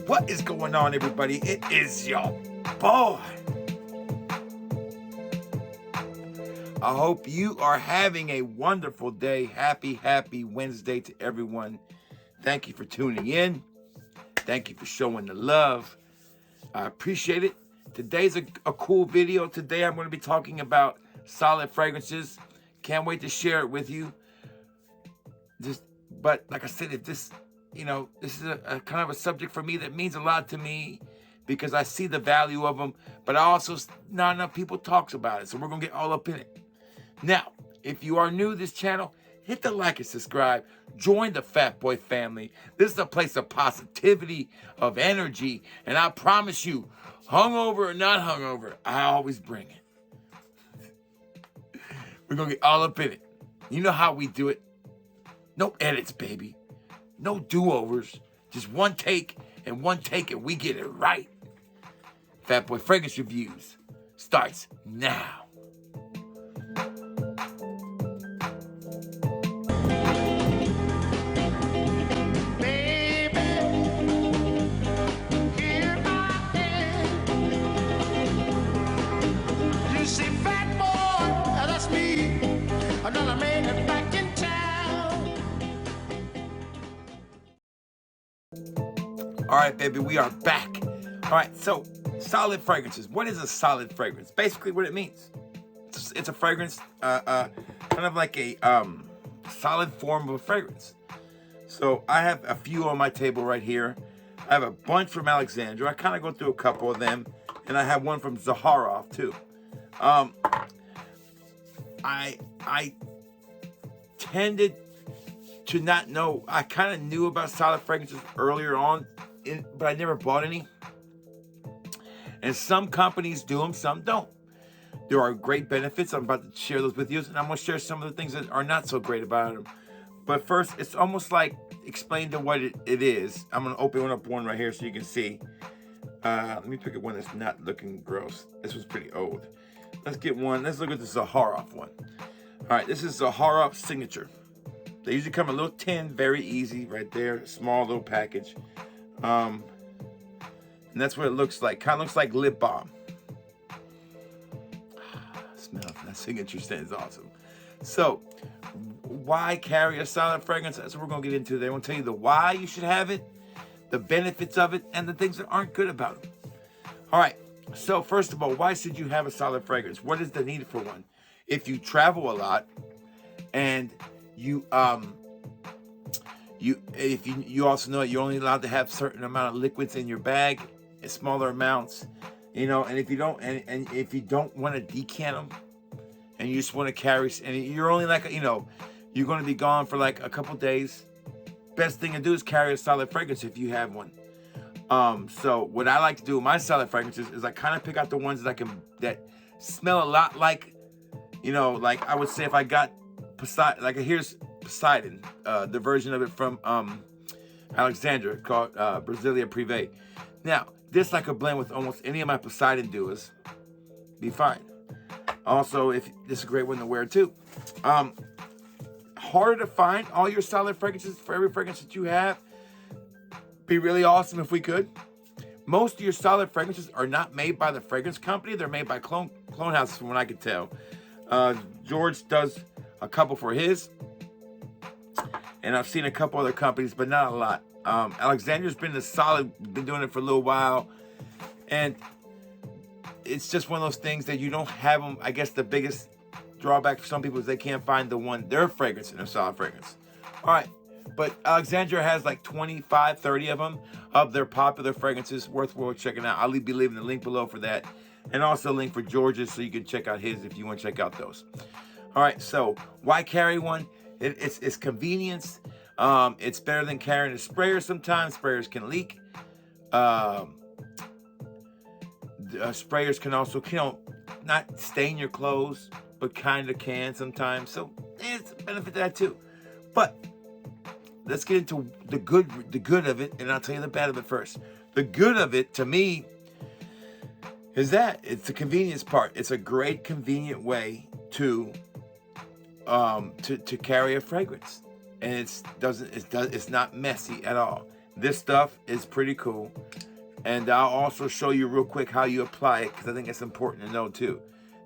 What is going on, everybody? It is your boy. I hope you are having a wonderful day. Happy Wednesday to everyone. Thank you for tuning in. Thank you for showing the love. I appreciate it. Today's a cool video. Today I'm going to be talking about solid fragrances. Can't wait to share it with you. But like I said, if this, this is a kind of a subject for me that means a lot to me because I see the value of them, but also not enough people talks about it. So we're going to get all up in it. Now, if you are new to this channel, hit the like and subscribe. Join the Fat Boy family. This is a place of positivity, of energy, and I promise you, hungover or not hungover, I always bring it. We're going to get all up in it. You know how we do it. No edits, baby. No do-overs. Just one take, and we get it right. Fat Boy Fragrance Reviews starts now. All right, baby, we are back. All right, so solid fragrances. What is a solid fragrance? Basically what it means. It's a fragrance, kind of like a solid form of a fragrance. So I have a few on my table right here. I have a bunch from Alexandra. I kind of go through a couple of them. And I have one from Zaharoff, too. I tended to not know. I kind of knew about solid fragrances earlier on, but I never bought any. And some companies do them, some don't. There are great benefits. I'm about to share those with you, and I'm going to share some of the things that are not so great about them. But first, it's almost like explain to what it is. I'm going to open up one right here so you can see. Let me pick up one that's not looking gross. This was pretty old. Let's get one. Let's look at the Zaharoff one. All right, this is Zaharoff Signature. They usually come in a little tin, very easy, right there. Small little package. And that's what it looks like. Kind of looks like lip balm. Smell that signature scent is awesome. So, why carry a solid fragrance? That's what we're going to get into. They want to tell you the why you should have it, the benefits of it, and the things that aren't good about it. All right. So, first of all, why should you have a solid fragrance? What is the need for one? If you travel a lot and you also know that you're only allowed to have certain amount of liquids in your bag, in smaller amounts, and if you don't want to decant them, and you just want to carry, and you're only like, you're going to be gone for like a couple days, best thing to do is carry a solid fragrance if you have one. So what I like to do with my solid fragrances is I kind of pick out the ones that smell a lot like, like I would say if I got Poseidon, like here's Poseidon, the version of it from Alexandra called Brasilia Privé. Now, this I could blend with almost any of my Poseidon duos. Be fine. Also, if this is a great one to wear too. Harder to find all your solid fragrances for every fragrance that you have. Be really awesome if we could. Most of your solid fragrances are not made by the fragrance company. They're made by clone houses from what I could tell. George does a couple for his. And I've seen a couple other companies, but not a lot. Alexandra's been doing it for a little while. And it's just one of those things that you don't have them. I guess the biggest drawback for some people is they can't find their fragrance in their solid fragrance. All right. But Alexandra has like 25, 30 of them of their popular fragrances worthwhile checking out. I'll be leaving the link below for that. And also a link for George's so you can check out his if you want to check out those. All right, so why carry one? It's convenience. It's better than carrying a sprayer sometimes. Sprayers can leak. Sprayers can also, not stain your clothes, but kind of can sometimes. So it's a benefit to that too. But let's get into the good of it, and I'll tell you the bad of it first. The good of it, to me, is that it's the convenience part. It's a great convenient way to carry a fragrance, and it's not messy at all. this stuff is pretty cool. And I'll also show you real quick how you apply it, because I think it's important to know too.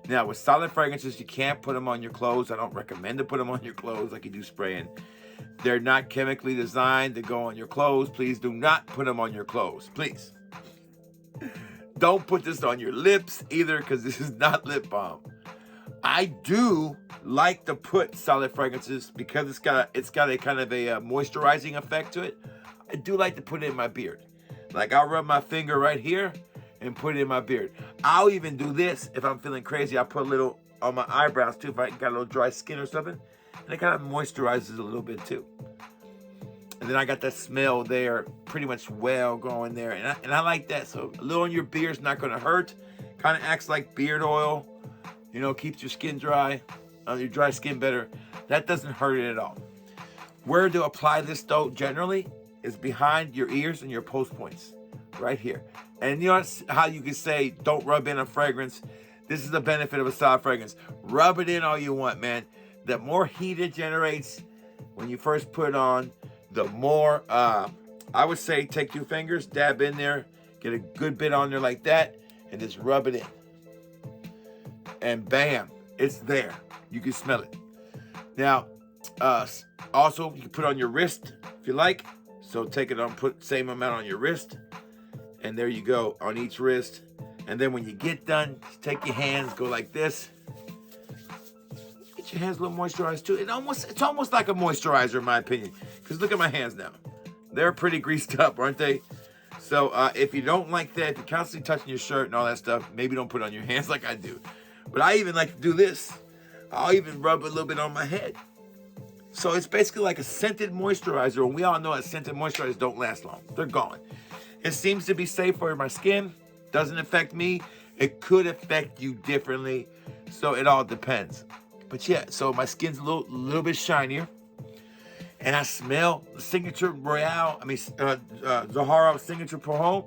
Now, with solid fragrances, you can't put them on your clothes. I don't recommend to put them on your clothes like you do spraying. They're not chemically designed to go on your clothes. Please do not put them on your clothes, please. Don't put this on your lips either, because this is not lip balm. I do like to put solid fragrances because it's got a kind of a moisturizing effect to it. I do like to put it in my beard. Like, I'll rub my finger right here and put it in my beard. I'll even do this if I'm feeling crazy. I'll put a little on my eyebrows too, if I got a little dry skin or something. And it kind of moisturizes a little bit too. And then I got that smell there, pretty much well going there. And I like that. So a little on your beard's not going to hurt. Kind of acts like beard oil. You know, keeps your skin dry, your dry skin better. That doesn't hurt it at all. Where to apply this though, generally, is behind your ears and your post points, right here. And you know how you can say, don't rub in a fragrance. This is the benefit of a solid fragrance. Rub it in all you want, man. The more heat it generates when you first put it on, the more, I would say, take 2 fingers, dab in there, get a good bit on there like that, and just rub it in. And bam, it's there. You can smell it. Now, also, you can put it on your wrist if you like. So take it on, put same amount on your wrist. And there you go, on each wrist. And then when you get done, just take your hands, go like this. Get your hands a little moisturized too. It's almost like a moisturizer in my opinion. Because look at my hands now. They're pretty greased up, aren't they? So if you don't like that, if you're constantly touching your shirt and all that stuff, maybe don't put it on your hands like I do. But I even like to do this. I'll even rub a little bit on my head. So it's basically like a scented moisturizer. And we all know that scented moisturizers don't last long. They're gone. It seems to be safe for my skin. Doesn't affect me. It could affect you differently. So it all depends. But yeah, so my skin's a little bit shinier. And I smell the signature Zahara signature Parfum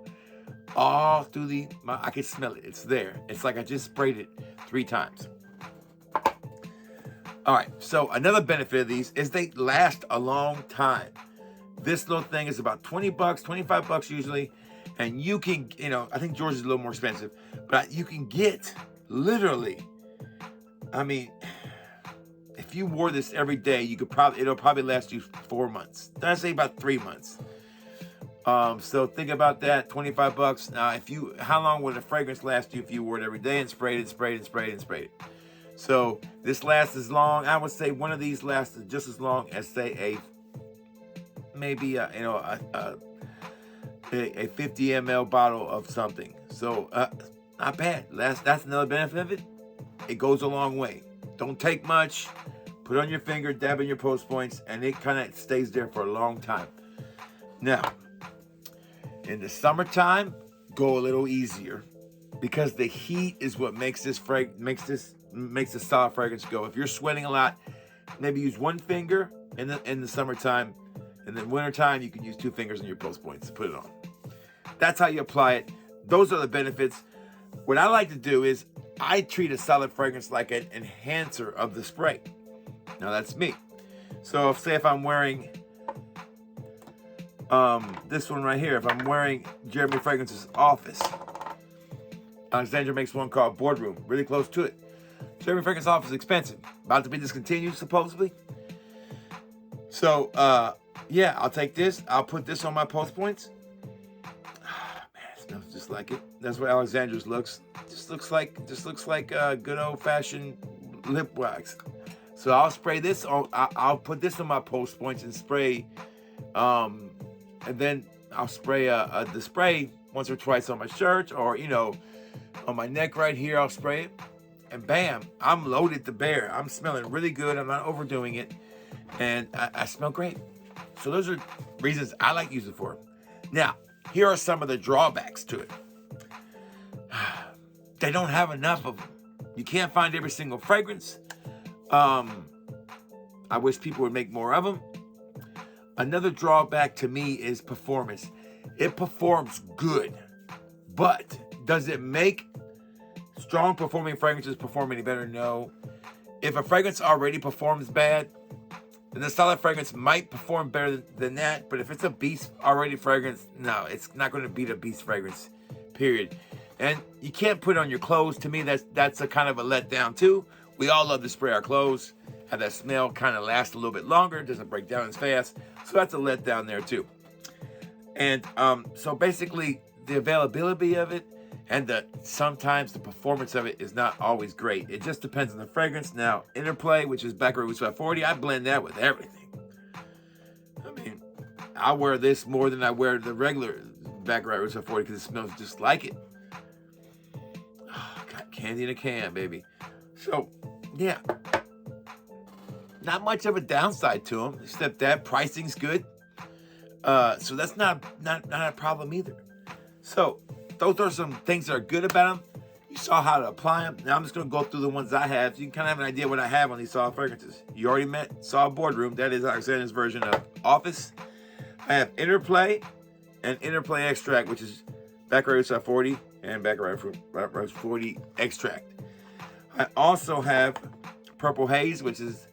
all through I can smell it. It's there. It's like I just sprayed it 3 times. All right, so another benefit of these is they last a long time. This little thing is about $20, $25 usually. And you can, I think George is a little more expensive, but you can get literally, if you wore this every day, it'll probably last you 4 months. I'd say about 3 months. So think about that, $25. Now, how long would a fragrance last you if you wore it every day and sprayed it? So this lasts as long. I would say one of these lasts just as long as, say, maybe a 50 ml bottle of something. So not bad. That's another benefit of it. It goes a long way. Don't take much. Put it on your finger, dab in your post points, and it kind of stays there for a long time. Now, in the summertime, go a little easier because the heat is what makes the solid fragrance go. If you're sweating a lot, maybe use 1 finger in the summertime, and then wintertime you can use 2 fingers in your post points to put it on. That's how you apply it. Those are the benefits. What I like to do is I treat a solid fragrance like an enhancer of the spray. Now that's me. So say if I'm wearing this one right here, if I'm wearing Jeremy Fragrance's Office, Alexandra makes one called Boardroom, really close to it. Jeremy Fragrance's Office is expensive, about to be discontinued supposedly. So yeah, I'll take this, I'll put this on my post points. Man, it smells just like it. That's what Alexandra's looks. Just looks like good old-fashioned lip wax. So I'll spray this on. I'll put this on my post points and spray, and then I'll spray the spray once or twice on my shirt, or on my neck right here. I'll spray it, and bam, I'm loaded to bear. I'm smelling really good. I'm not overdoing it, and I smell great. So those are reasons I like to use it for. Now, here are some of the drawbacks to it. They don't have enough of them. You can't find every single fragrance. I wish people would make more of them. Another drawback to me is performance. It performs good, but does it make strong performing fragrances perform any better? No. If a fragrance already performs bad, And the solid fragrance might perform better than that, but if it's a beast already fragrance, no, it's not going to beat a beast fragrance, period. And you can't put it on your clothes. To me, that's a kind of a letdown too. We all love to spray our clothes, have that smell kind of last a little bit longer, it doesn't break down as fast. So that's a letdown there too. And so basically, the availability of it and sometimes the performance of it is not always great. It just depends on the fragrance. Now, Interplay, which is Baccarat Rouge 540, I blend that with everything. I mean, I wear this more than I wear the regular Baccarat Rouge 540 because it smells just like it. Oh, got candy in a can, baby. So, yeah. Not much of a downside to them, except that pricing's good. So that's not a problem either. So those are some things that are good about them. You saw how to apply them. Now I'm just going to go through the ones I have, so you can kind of have an idea what I have on these solid fragrances. You already saw Boardroom. That is Alexander's version of Office. I have Interplay and Interplay Extract, which is Baccarat Rouge 540 and Baccarat Rouge 40 Extract. I also have Purple Haze, which is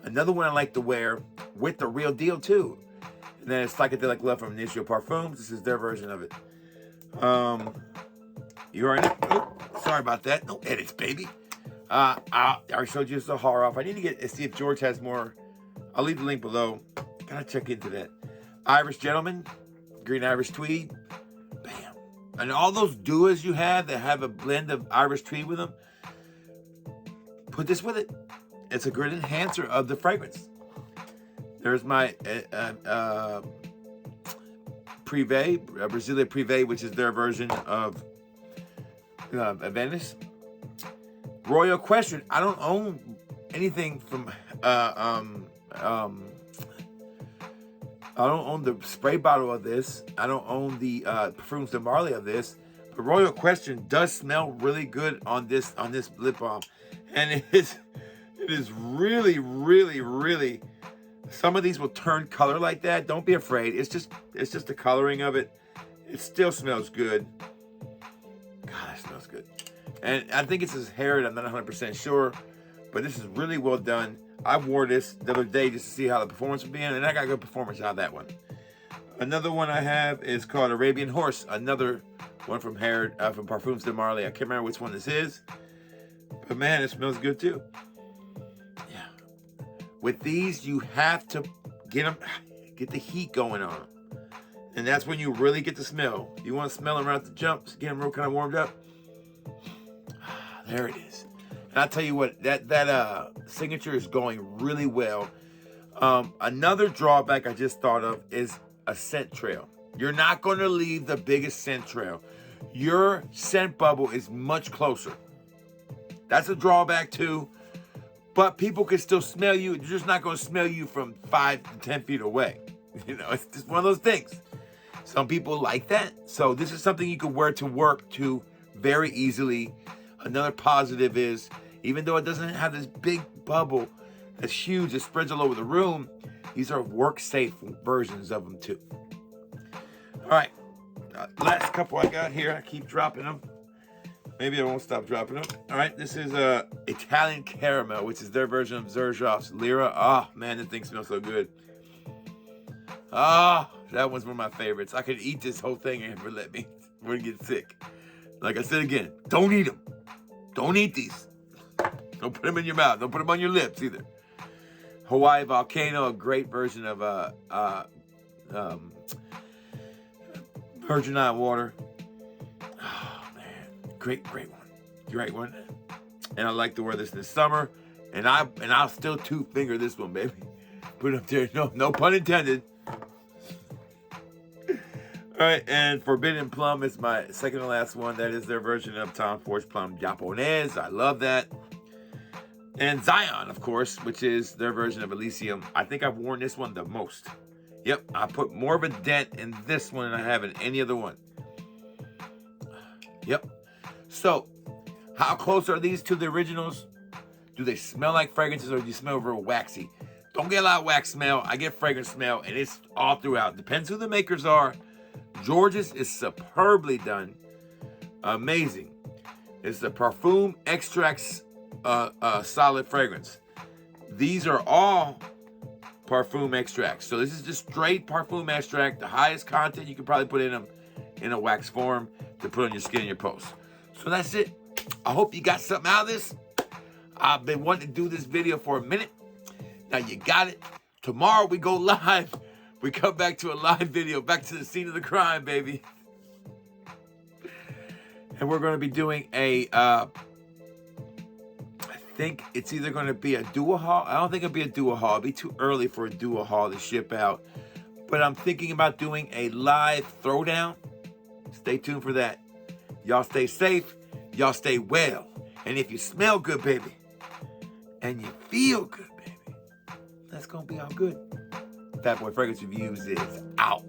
another one I like to wear with the real deal too. And then it's Psychedelic Love from Initio Parfums. This is their version of it. You already know. Oh, sorry about that. No edits, baby. I already showed you the horror off. I need to see if George has more. I'll leave the link below. Gotta check into that. Irish Gentleman, Green Irish Tweed. Bam. And all those duos you have that have a blend of Irish Tweed with them, put this with it. It's a good enhancer of the fragrance. There's my Privé, Brasilia Privé, which is their version of Venice. Royal Question. I don't own anything from I don't own the spray bottle of this. I don't own the Parfums de Marly of this. But Royal Question does smell really good on this lip balm, and it is really, really, really. Some of these will turn color like that. Don't be afraid. It's just the coloring of it. It still smells good. God, it smells good. And I think it's his hair. I'm not 100% sure, but this is really well done. I wore this the other day just to see how the performance would be in, and I got good performance out of that one. Another one I have is called Arabian Horse. Another one from Parfums de Marly. I can't remember which one this is, but man, it smells good too. With these, you have to get the heat going on them. And that's when you really get the smell. You want to smell them right at the jump, get them real kind of warmed up. There it is. And I'll tell you what, that signature is going really well. Another drawback I just thought of is a scent trail. You're not going to leave the biggest scent trail. Your scent bubble is much closer. That's a drawback too. But people can still smell you. They're just not going to smell you from 5 to 10 feet away. You know, it's just one of those things. Some people like that. So this is something you can wear to work to very easily. Another positive is, even though it doesn't have this big bubble that's huge, that spreads all over the room, these are work-safe versions of them too. All right, last couple I got here. I keep dropping them. Maybe I won't stop dropping them. All right, this is Italian Caramel, which is their version of Xerjoff's Lyra. Oh, man, this thing smells so good. Ah, that one's one of my favorites. I could eat this whole thing and never let me. We're going to get sick. Like I said again, don't eat them. Don't eat these. Don't put them in your mouth. Don't put them on your lips either. Hawaii Volcano, a great version of Virgin Island water. Great one. Great one. And I like to wear this in the summer. And I'll still 2-finger this one, baby. Put it up there. No pun intended. All right, and Forbidden Plum is my second to last one. That is their version of Tom Ford's Plum Japonese. I love that. And Zion, of course, which is their version of Elysium. I think I've worn this one the most. Yep, I put more of a dent in this one than I have in any other one. Yep. So, how close are these to the originals? Do they smell like fragrances or do you smell real waxy? Don't get a lot of wax smell. I get fragrance smell, and it's all throughout. Depends who the makers are. George's is superbly done. Amazing. It's the Parfum Extracts solid fragrance. These are all parfum extract. So this is just straight parfum extract, the highest content you can probably put in a wax form to put on your skin and your post. So that's it. I hope you got something out of this. I've been wanting to do this video for a minute. Now you got it. Tomorrow we go live. We come back to a live video, back to the scene of the crime, baby. And we're going to be doing a, I think it's either going to be a duo haul. I don't think it'll be a duo haul. It'll be too early for a duo haul to ship out. But I'm thinking about doing a live throwdown. Stay tuned for that. Y'all stay safe. Y'all stay well. And if you smell good, baby, and you feel good, baby, that's going to be all good. Fat Boy Fragrance Reviews is out.